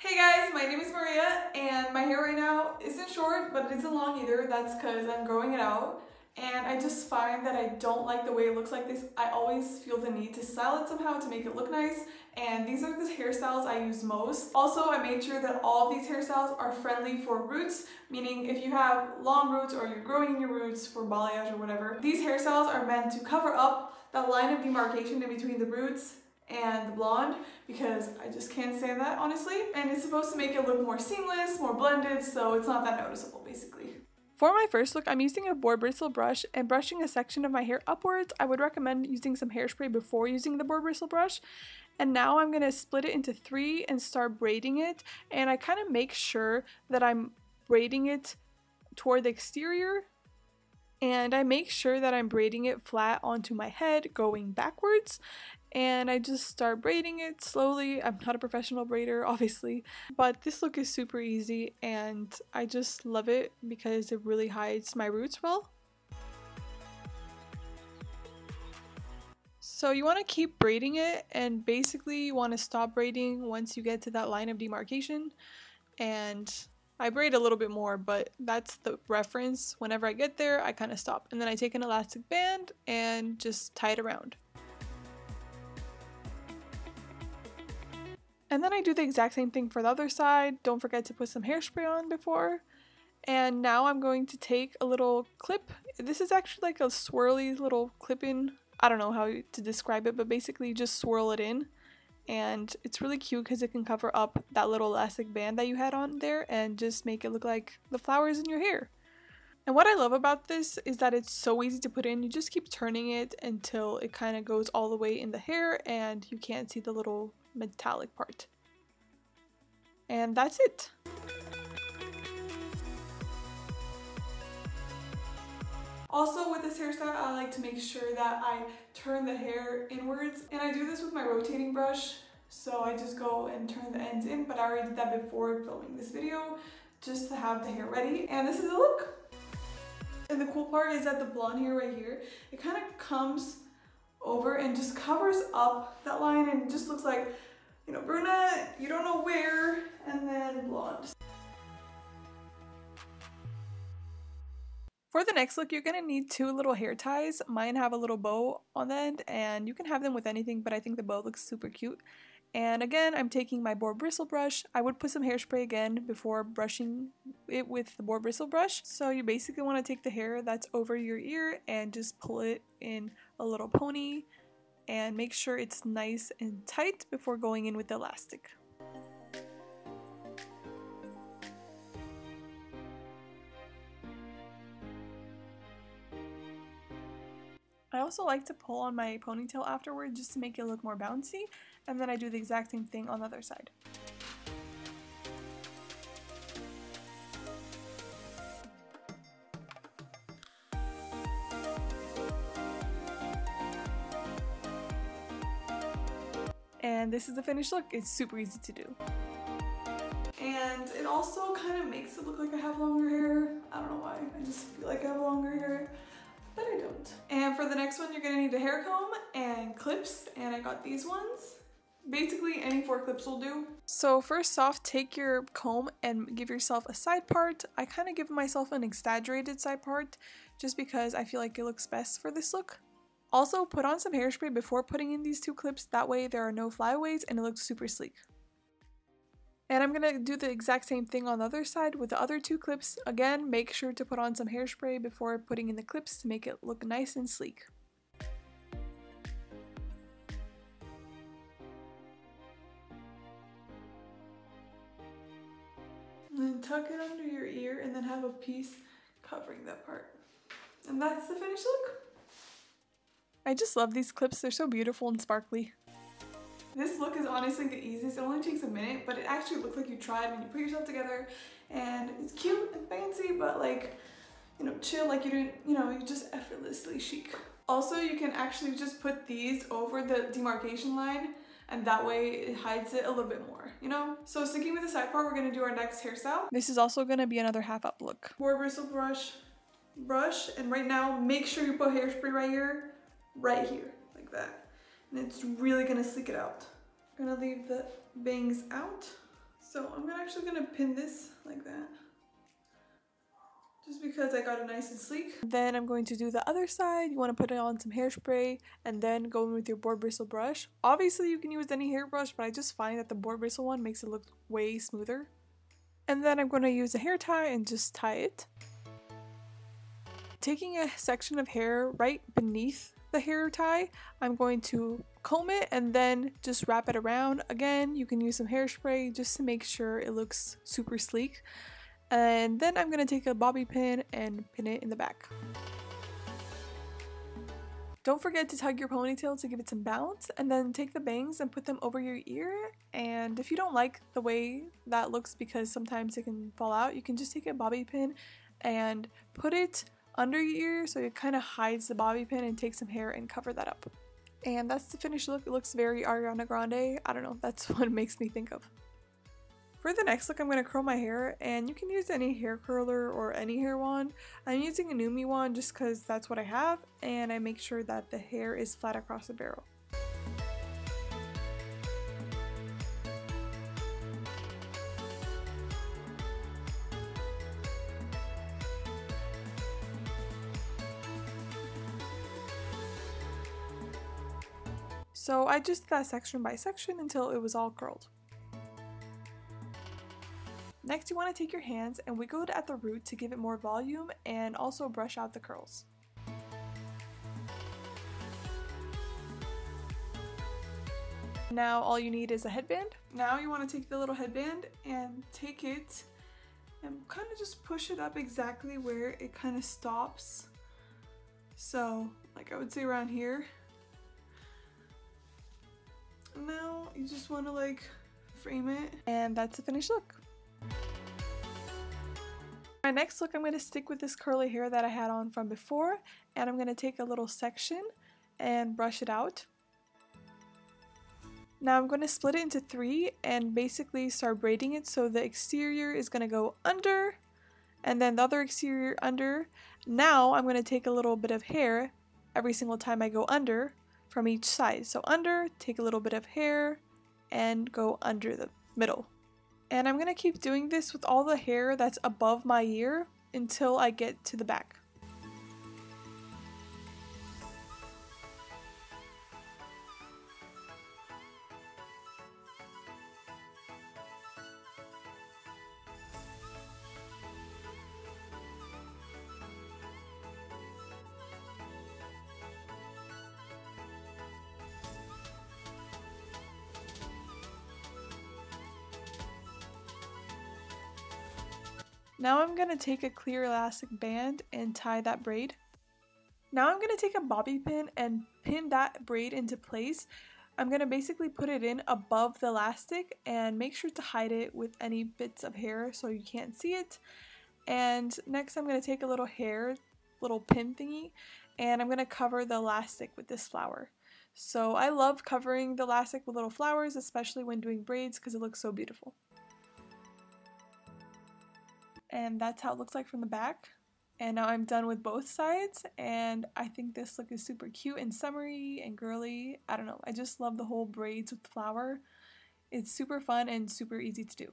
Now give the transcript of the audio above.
Hey guys, my name is Maria and my hair right now isn't short, but it isn't long either. That's because I'm growing it out. And I just find that I don't like the way it looks like this. I always feel the need to style it somehow to make it look nice. And these are the hairstyles I use most. Also, I made sure that all of these hairstyles are friendly for roots, meaning if you have long roots or you're growing your roots for balayage or whatever, these hairstyles are meant to cover up that line of demarcation in between the roots and the blonde, because I just can't stand that, honestly. And it's supposed to make it look more seamless, more blended, so it's not that noticeable, basically. For my first look, I'm using a boar bristle brush and brushing a section of my hair upwards. I would recommend using some hairspray before using the boar bristle brush. And now I'm going to split it into 3 and start braiding it. And I kind of make sure that I'm braiding it toward the exterior. And I make sure that I'm braiding it flat onto my head, going backwards. And I just start braiding it slowly. I'm not a professional braider, obviously, but this look is super easy and I just love it because it really hides my roots well. So you want to keep braiding it, and basically you want to stop braiding once you get to that line of demarcation. And I braid a little bit more, but that's the reference. Whenever I get there, I kind of stop. And then I take an elastic band and just tie it around. And then I do the exact same thing for the other side. Don't forget to put some hairspray on before. And now I'm going to take a little clip. This is actually like a swirly little clip-in. I don't know how to describe it, but basically you just swirl it in. And it's really cute because it can cover up that little elastic band that you had on there and just make it look like the flowers in your hair. And what I love about this is that it's so easy to put in. You just keep turning it until it kind of goes all the way in the hair and you can't see the little metallic part. And that's it. Also, with this hairstyle, I like to make sure that I turn the hair inwards, and I do this with my rotating brush. So I just go and turn the ends in, but I already did that before filming this video just to have the hair ready. And this is the look. And the cool part is that the blonde hair right here, it kind of comes over and just covers up that line and it just looks like, you know, brunette, you don't know where, and then blonde. For the next look, you're going to need 2 little hair ties. Mine have a little bow on the end, and you can have them with anything, but I think the bow looks super cute. And again, I'm taking my boar bristle brush. I would put some hairspray again before brushing it with the boar bristle brush. So you basically want to take the hair that's over your ear and just pull it in a little pony and make sure it's nice and tight before going in with the elastic. I also like to pull on my ponytail afterward just to make it look more bouncy, and then I do the exact same thing on the other side. And this is the finished look. It's super easy to do. And it also kind of makes it look like I have longer hair. I don't know why, I just feel like I have longer hair, but I don't. And for the next one, you're gonna need a hair comb and clips, and I got these ones. Basically, any 4 clips will do. So first off, take your comb and give yourself a side part. I kind of give myself an exaggerated side part just because I feel like it looks best for this look. Also, put on some hairspray before putting in these 2 clips. That way there are no flyaways and it looks super sleek. And I'm going to do the exact same thing on the other side with the other 2 clips. Again, make sure to put on some hairspray before putting in the clips to make it look nice and sleek. And then tuck it under your ear and then have a piece covering that part. And that's the finished look. I just love these clips. They're so beautiful and sparkly. This look is honestly the easiest. It only takes a minute, but it actually looks like you tried when you put yourself together. And it's cute and fancy, but like, you know, chill, like you didn't, you know, you're just effortlessly chic. Also, you can actually just put these over the demarcation line, and that way it hides it a little bit more, you know? So sticking with the side part, we're gonna do our next hairstyle. This is also gonna be another half up look. Boar bristle brush, and right now, make sure you put hairspray right here, like that. And it's really gonna sleek it out. I'm gonna leave the bangs out. So I'm actually gonna pin this like that, just because I got it nice and sleek. Then I'm going to do the other side. You want to put it on some hairspray and then go in with your board bristle brush. Obviously you can use any hairbrush, but I just find that the board bristle one makes it look way smoother. And then I'm going to use a hair tie and just tie it. Taking a section of hair right beneath the hair tie, I'm going to comb it and then just wrap it around. Again, you can use some hairspray just to make sure it looks super sleek. And then I'm going to take a bobby pin and pin it in the back. Don't forget to tug your ponytail to give it some bounce, and then take the bangs and put them over your ear. And if you don't like the way that looks because sometimes it can fall out, you can just take a bobby pin and put it under your ear so it kind of hides the bobby pin, and take some hair and cover that up. And that's the finished look. It looks very Ariana Grande. I don't know, that's what it makes me think of. For the next look, I'm going to curl my hair, and you can use any hair curler or any hair wand. I'm using a Numi wand just because that's what I have, and I make sure that the hair is flat across the barrel. So I just did that section by section until it was all curled. Next, you want to take your hands and wiggle it at the root to give it more volume and also brush out the curls. Now all you need is a headband. Now you want to take the little headband and take it and kind of just push it up exactly where it kind of stops. So like I would say around here. Now you just want to like frame it, and that's the finished look. My next look, I'm going to stick with this curly hair that I had on from before, and I'm going to take a little section and brush it out. Now I'm going to split it into 3 and basically start braiding it, so the exterior is going to go under and then the other exterior under. Now I'm going to take a little bit of hair every single time I go under from each side. So under, take a little bit of hair and go under the middle. And I'm going to keep doing this with all the hair that's above my ear until I get to the back. Now I'm going to take a clear elastic band and tie that braid. Now I'm going to take a bobby pin and pin that braid into place. I'm going to basically put it in above the elastic and make sure to hide it with any bits of hair so you can't see it. And next I'm going to take a little pin thingy, and I'm going to cover the elastic with this flower. So I love covering the elastic with little flowers, especially when doing braids, because it looks so beautiful. And that's how it looks like from the back. And now I'm done with both sides, and I think this look is super cute and summery and girly. I don't know, I just love the whole braids with flower. It's super fun and super easy to do.